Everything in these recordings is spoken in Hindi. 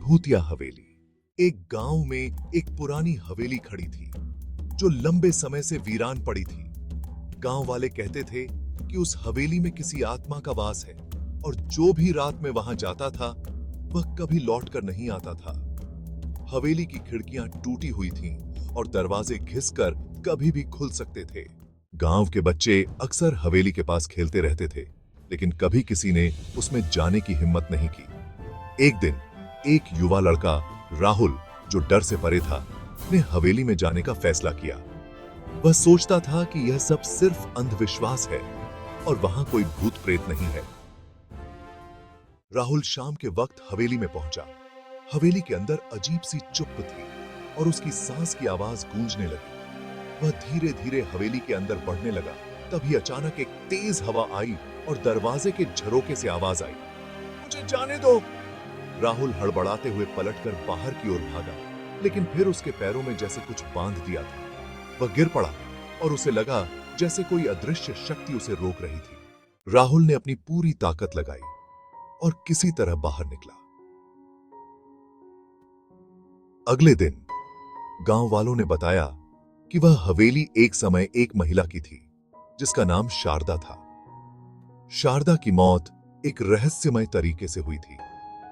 भूतिया हवेली। एक गांव में एक पुरानी हवेली खड़ी थी जो लंबे समय से वीरान पड़ी थी। गांव वाले कहते थे कि उस हवेली में किसी आत्मा का वास है और जो भी रात में वहां जाता था वह कभी लौटकर नहीं आता था। हवेली की खिड़कियां टूटी हुई थीं और दरवाजे घिसकर कभी भी खुल सकते थे। गांव के बच्चे अक्सर हवेली के पास खेलते रहते थे, लेकिन कभी किसी ने उसमें जाने की हिम्मत नहीं की। एक दिन एक युवा लड़का राहुल, जो डर से परे था, ने हवेली में जाने का फैसला किया। वह सोचता था कि यह सब सिर्फ अंधविश्वास है और वहां कोई भूत प्रेत नहीं है। राहुल शाम के वक्त हवेली में पहुंचा। हवेली के अंदर अजीब सी चुप्प थी और उसकी सांस की आवाज गूंजने लगी। वह धीरे धीरे हवेली के अंदर बढ़ने लगा। तभी अचानक एक तेज हवा आई और दरवाजे के झरोके से आवाज आई, मुझे जाने दो। राहुल हड़बड़ाते हुए पलटकर बाहर की ओर भागा, लेकिन फिर उसके पैरों में जैसे कुछ बांध दिया था। वह गिर पड़ा और उसे लगा जैसे कोई अदृश्य शक्ति उसे रोक रही थी। राहुल ने अपनी पूरी ताकत लगाई और किसी तरह बाहर निकला। अगले दिन गांव वालों ने बताया कि वह हवेली एक समय एक महिला की थी जिसका नाम शारदा था। शारदा की मौत एक रहस्यमय तरीके से हुई थी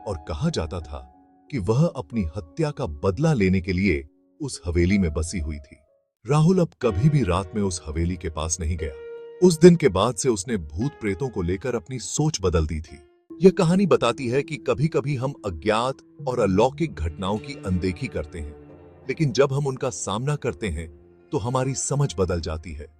और कहा जाता था कि वह अपनी हत्या का बदला लेने के लिए उस हवेली में बसी हुई थी। राहुल अब कभी भी रात में उस हवेली के पास नहीं गया। उस दिन के बाद से उसने भूत प्रेतों को लेकर अपनी सोच बदल दी थी। यह कहानी बताती है कि कभी-कभी हम अज्ञात और अलौकिक घटनाओं की अनदेखी करते हैं, लेकिन जब हम उनका सामना करते हैं तो हमारी समझ बदल जाती है।